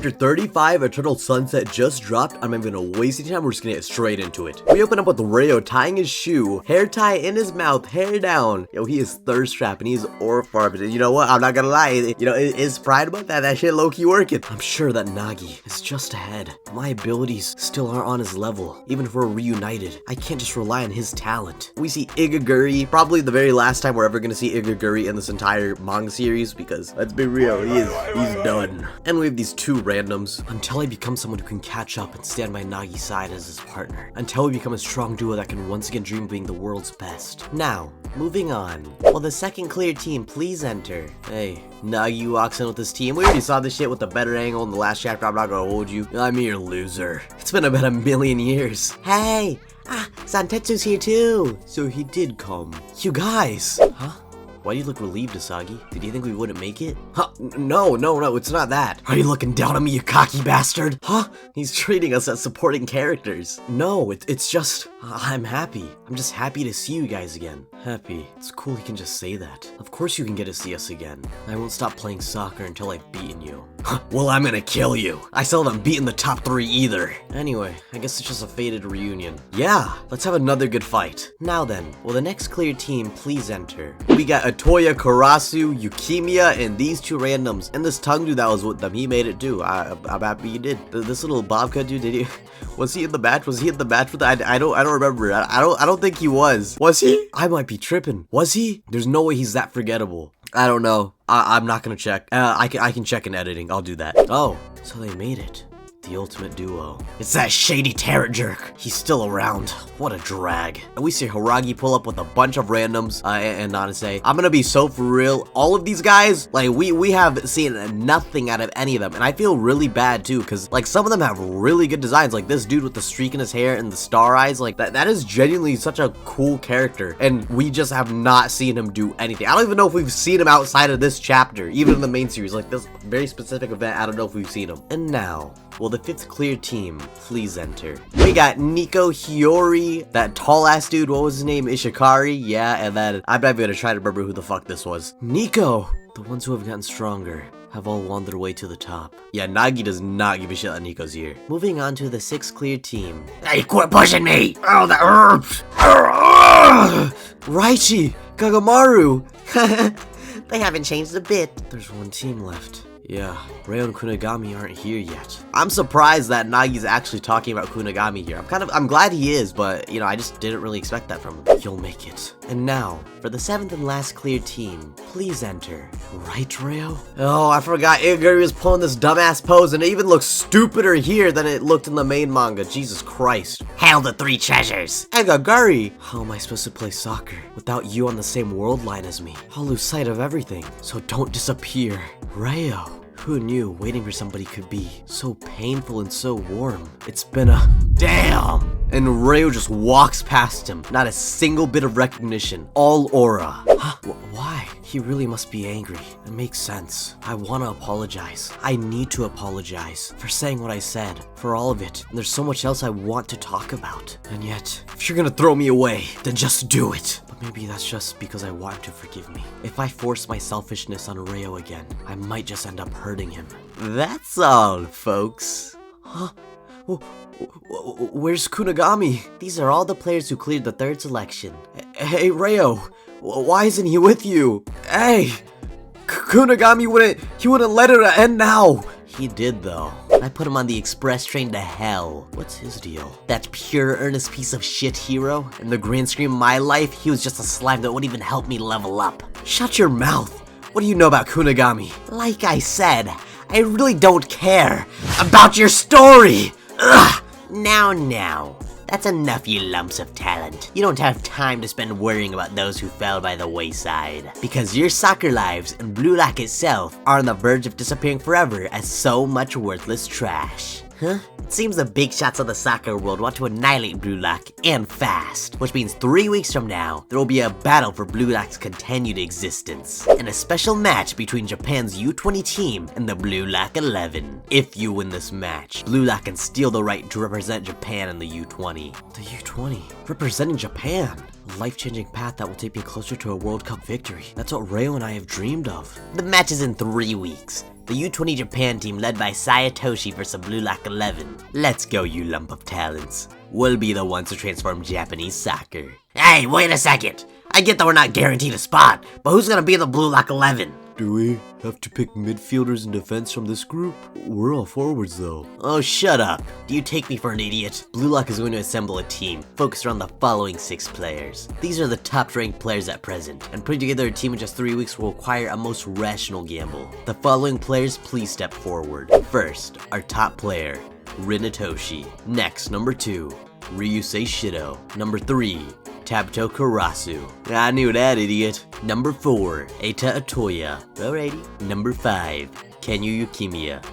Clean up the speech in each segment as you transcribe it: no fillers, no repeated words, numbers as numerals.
Chapter 35, Eternal Sunset just dropped. I'm not even gonna waste any time, we're just gonna get straight into it. We open up with Ryo tying his shoe, hair tie in his mouth, hair down. Yo, he is thirst trapped and he's ore farming. You know what? I'm not gonna lie. You know, it's pride about that. That shit low-key working. I'm sure that Nagi is just ahead. My abilities still aren't on his level. Even if we're reunited, I can't just rely on his talent. We see Igaguri, probably the very last time we're ever gonna see Igaguri in this entire manga series, because let's be real, he's done. And we have these two randoms. Until I become someone who can catch up and stand by Nagi's side as his partner. Until we become a strong duo that can once again dream of being the world's best. Now, moving on. Will the second clear team please enter? Hey, Nagi walks in with his team. We already saw this shit with a better angle in the last chapter. I'm not gonna hold you. I'm your loser. It's been about 1,000,000 years. Hey! Santetsu's here too! So he did come. You guys! Huh? Why do you look relieved, Asagi? Did you think we wouldn't make it? Huh? No, it's not that. Are you looking down on me, you cocky bastard? Huh? He's treating us as supporting characters. No, it's just, I'm happy. I'm just happy to see you guys again. Happy. It's cool he can just say that. Of course you can get to see us again. I won't stop playing soccer until I've beaten you. Well, I'm gonna kill you. I still haven't beaten the top 3 either. Anyway, I guess it's just a fated reunion. Yeah, let's have another good fight. Now then, will the next clear team please enter? We got Atoya, Karasu, Yukimiya, and these two randoms. And this tongue dude that was with them, he made it too. I'm happy you did. This little Bobcat dude, did he? Was he in the match? Was he in the match with I don't remember. I don't think he was. Was he? I might be tripping. Was he? There's no way he's that forgettable. I don't know. I'm not gonna check. I can check in editing. I'll do that. Oh, so they made it. The ultimate duo. It's that shady terror jerk. He's still around. What a drag. And we see Hiragi pull up with a bunch of randoms and Nanase. I'm gonna be so for real. All of these guys, like we have seen nothing out of any of them. And I feel really bad too, because like some of them have really good designs. Like this dude with the streak in his hair and the star eyes. Like that is genuinely such a cool character. And we just have not seen him do anything. I don't even know if we've seen him outside of this chapter, even in the main series. Like this very specific event, I don't know if we've seen him. And now, will the 5th clear team please enter? We got Nico, Hiyori, that tall ass dude, what was his name? Ishikari, yeah, and then I'm not even gonna try to remember who the fuck this was. Nico! The ones who have gotten stronger have all won their way to the top. Yeah, Nagi does not give a shit that Nico's here. Moving on to the 6th clear team. Hey, quit pushing me! Oh, the herbs! Raichi! Kagamaru! They haven't changed a bit. There's one team left. Yeah, Ryo and Kunigami aren't here yet. I'm surprised that Nagi's actually talking about Kunigami here. I'm glad he is, but, you know, I just didn't really expect that from him. You'll make it. And now, for the 7th and last clear team, please enter. Right, Ryo? Oh, I forgot Igaguri was pulling this dumbass pose, and it even looks stupider here than it looked in the main manga. Jesus Christ. Hail the 3 treasures! Igaguri! How am I supposed to play soccer without you on the same world line as me? I'll lose sight of everything, so don't disappear. Ryo. Who knew waiting for somebody could be so painful and so warm? It's been a damn! And Ryo just walks past him. Not a single bit of recognition. All aura. Huh? Why? He really must be angry. It makes sense. I want to apologize. I need to apologize for saying what I said. For all of it. And there's so much else I want to talk about. And yet, if you're gonna throw me away, then just do it. But maybe that's just because I want him to forgive me. If I force my selfishness on Ryo again, I might just end up hurting him. That's all, folks. Huh? Where's Kunigami? These are all the players who cleared the 3rd selection. Hey, Ryo, why isn't he with you? Hey, Kunigami wouldn't let it end now. He did though. I put him on the express train to hell. What's his deal? That pure earnest piece of shit hero? In the grand scheme of my life, he was just a slime that wouldn't even help me level up. Shut your mouth. What do you know about Kunigami? Like I said, I really don't care about your story. Ugh. Now. That's enough, you lumps of talent. You don't have time to spend worrying about those who fell by the wayside. Because your soccer lives and Blue Lock itself are on the verge of disappearing forever as so much worthless trash. Huh? It seems the big shots of the soccer world want to annihilate Blue Lock, and fast. Which means 3 weeks from now, there will be a battle for Blue Lock's continued existence. And a special match between Japan's U20 team and the Blue Lock 11. If you win this match, Blue Lock can steal the right to represent Japan in the U20. The U20? Representing Japan? A life-changing path that will take me closer to a World Cup victory. That's what Ryo and I have dreamed of. The match is in 3 weeks. The U20 Japan team led by Sayatoshi versus Blue Lock 11. Let's go, you lump of talents. We'll be the ones to transform Japanese soccer. Hey, wait a second! I get that we're not guaranteed a spot, but who's gonna be the Blue Lock 11? Do we have to pick midfielders and defense from this group? We're all forwards though. Oh, shut up. Do you take me for an idiot? Blue Lock is going to assemble a team focused around the following 6 players. These are the top ranked players at present, and putting together a team in just 3 weeks will require a most rational gamble. The following players, please step forward. First, our top player, Rinatoshi. Next, number 2, Ryusei Shido. Number 3, Tabito Karasu. I knew that, idiot. Number 4, Eita Atoya. Alrighty. Number 5, Kenyu Yukimiya.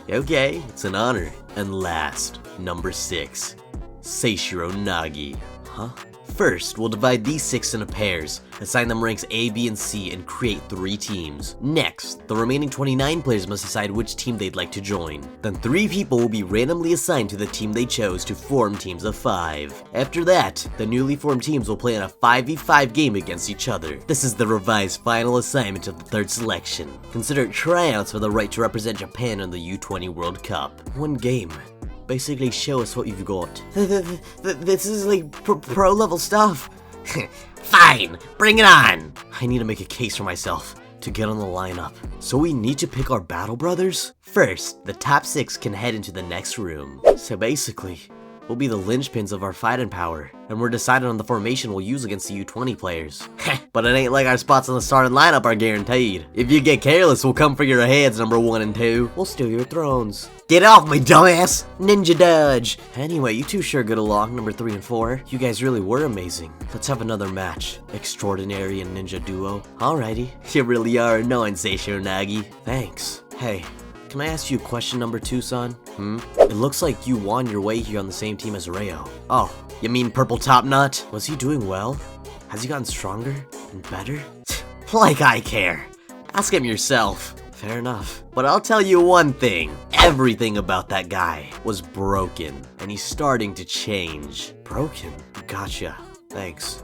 Okay, it's an honor. And last, number 6, Seishiro Nagi. Huh? First, we'll divide these 6 into pairs, assign them ranks A, B, and C, and create 3 teams. Next, the remaining 29 players must decide which team they'd like to join. Then 3 people will be randomly assigned to the team they chose to form teams of 5. After that, the newly formed teams will play in a 5v5 game against each other. This is the revised final assignment of the 3rd selection. Consider it tryouts for the right to represent Japan in the U20 World Cup. One game. Basically, show us what you've got. This is like pro level stuff. Fine, bring it on. I need to make a case for myself to get on the lineup. So we need to pick our battle brothers? First, the top 6 can head into the next room. So basically, we'll be the linchpins of our fighting power, and we're decided on the formation we'll use against the U20 players. But it ain't like our spots on the starting lineup are guaranteed. If you get careless, we'll come for your heads, number 1 and 2. We'll steal your thrones. Get off me, dumbass! Ninja dodge! Anyway, you two sure get along, number 3 and 4. You guys really were amazing. Let's have another match. Extraordinary and Ninja Duo. Alrighty. You really are annoying, Seishiro Nagi. Thanks. Hey, can I ask you a question, number 2, son? It looks like you won your way here on the same team as Ryo. Oh, you mean Purple Top Nut? Was he doing well? Has he gotten stronger and better? Like I care. Ask him yourself. Fair enough. But I'll tell you one thing. Everything about that guy was broken, and he's starting to change. Broken? Gotcha. Thanks.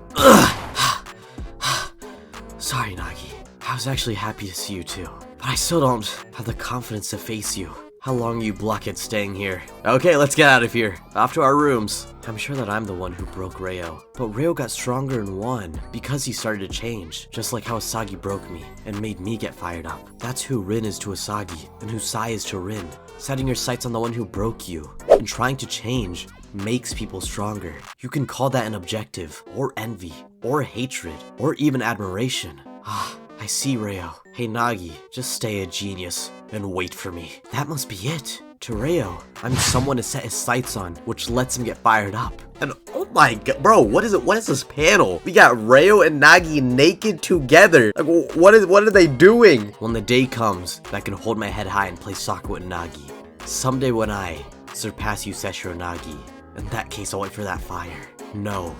Sorry, Nagi. I was actually happy to see you too. But I still don't have the confidence to face you. How long are you blockheads staying here? Okay, let's get out of here. Off to our rooms. I'm sure that I'm the one who broke Ryo. But Ryo got stronger and won because he started to change. Just like how Asagi broke me and made me get fired up. That's who Rin is to Asagi and who Sai is to Rin. Setting your sights on the one who broke you and trying to change makes people stronger. You can call that an objective, or envy, or hatred, or even admiration. I see, Ryo. Hey, Nagi, just stay a genius and wait for me. That must be it. To Ryo, I'm someone to set his sights on, which lets him get fired up. And oh my god, bro, what is it? What is this panel? We got Ryo and Nagi naked together. Like, what are they doing? When the day comes that I can hold my head high and play soccer with Nagi. Someday when I surpass you, Seishiro Nagi, in that case, I'll wait for that fire. No.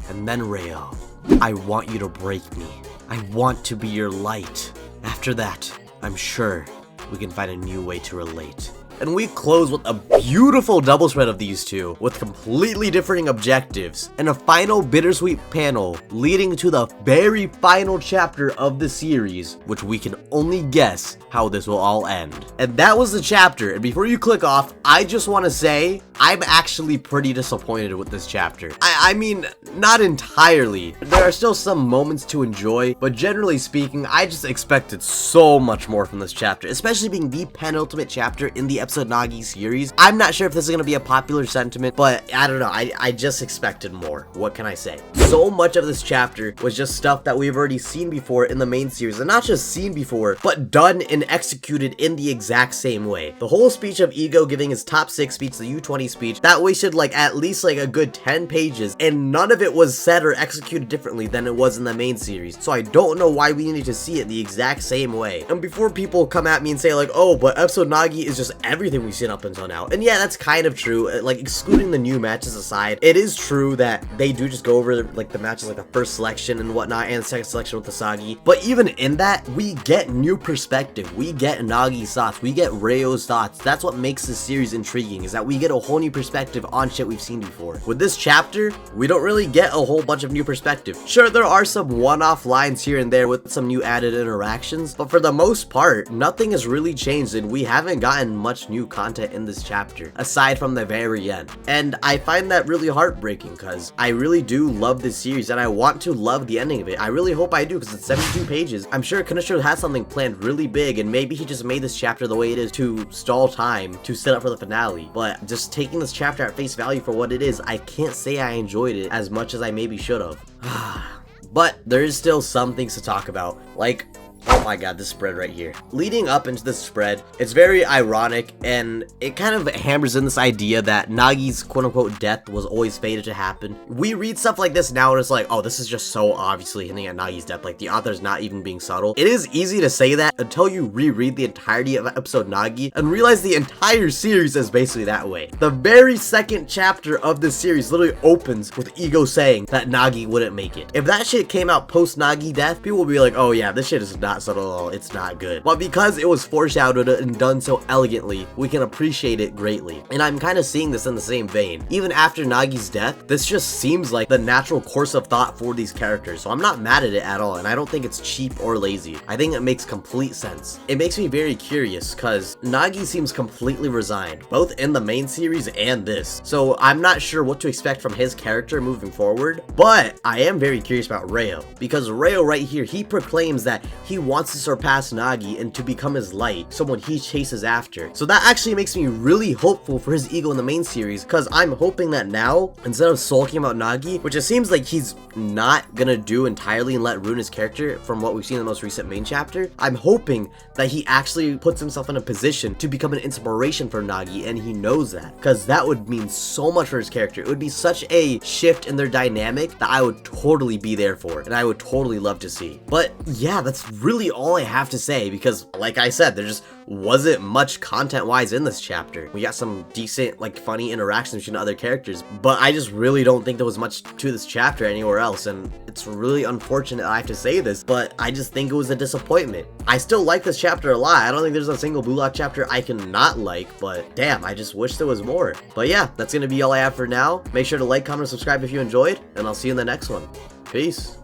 And then Ryo, I want you to break me. I want to be your light. After that, I'm sure we can find a new way to relate. And we close with a beautiful double spread of these two with completely differing objectives and a final bittersweet panel leading to the very final chapter of the series, which we can only guess how this will all end. And that was the chapter, and before you click off, I just want to say I'm actually pretty disappointed with this chapter. I mean, not entirely. There are still some moments to enjoy, but generally speaking, I just expected so much more from this chapter, especially being the penultimate chapter in the Epsiode Nagi series. I'm not sure if this is going to be a popular sentiment, but I don't know. I just expected more. What can I say? So much of this chapter was just stuff that we've already seen before in the main series, and not just seen before, but done and executed in the exact same way. The whole speech of Ego giving his top 6 speech, the U20 speech, that wasted like at least like a good 10 pages, and none of it was said or executed differently than it was in the main series. So I don't know why we needed to see it the exact same way. And before people come at me and say like, oh, but Epsiode Nagi is just everything we've seen up until now. And yeah, that's kind of true. Like, excluding the new matches aside, it is true that they do just go over like the matches, like the first selection and whatnot, and the second selection with Asagi. But even in that, we get new perspective. We get Nagi's thoughts. We get Ryo's thoughts. That's what makes this series intriguing, is that we get a whole new perspective on shit we've seen before. With this chapter, we don't really get a whole bunch of new perspective. Sure, there are some one-off lines here and there with some new added interactions, but for the most part, nothing has really changed and we haven't gotten much new content in this chapter, aside from the very end. And I find that really heartbreaking because I really do love this series and I want to love the ending of it. I really hope I do because it's 72 pages. I'm sure Kunichiro has something planned really big and maybe he just made this chapter the way it is to stall time to set up for the finale. But just taking this chapter at face value for what it is, I can't say I enjoyed it as much as I maybe should have. But there is still some things to talk about, like, oh my god, this spread right here. Leading up into this spread, it's very ironic and it kind of hammers in this idea that Nagi's quote-unquote death was always fated to happen. We read stuff like this now and it's like, oh, this is just so obviously hinting at Nagi's death, like the author's not even being subtle. It is easy to say that until you reread the entirety of Episode Nagi and realize the entire series is basically that way. The very second chapter of this series literally opens with Ego saying that Nagi wouldn't make it. If that shit came out post Nagi death, people would be like, oh yeah, this shit is not subtle at all, it's not good. But because it was foreshadowed and done so elegantly, we can appreciate it greatly. And I'm kind of seeing this in the same vein. Even after Nagi's death, this just seems like the natural course of thought for these characters, so I'm not mad at it at all, and I don't think it's cheap or lazy. I think it makes complete sense. It makes me very curious, because Nagi seems completely resigned, both in the main series and this, so I'm not sure what to expect from his character moving forward, but I am very curious about Reo, because Reo right here, he proclaims that he wants to surpass Nagi and to become his light, someone he chases after. So that actually makes me really hopeful for his ego in the main series, because I'm hoping that now, instead of sulking about Nagi, which it seems like he's not gonna do entirely and let ruin his character from what we've seen in the most recent main chapter, I'm hoping that he actually puts himself in a position to become an inspiration for Nagi, and he knows that, because that would mean so much for his character. It would be such a shift in their dynamic that I would totally be there for, and I would totally love to see. But yeah, that's really all I have to say, because like I said, there just wasn't much content wise in this chapter. We got some decent, like, funny interactions between other characters, but I just really don't think there was much to this chapter anywhere else, and it's really unfortunate I have to say this, but I just think it was a disappointment. I still like this chapter a lot. I don't think there's a single Blue Lock chapter I can not like, but damn, I just wish there was more. But yeah, that's gonna be all I have for now. Make sure to like, comment, and subscribe if you enjoyed, and I'll see you in the next one. Peace.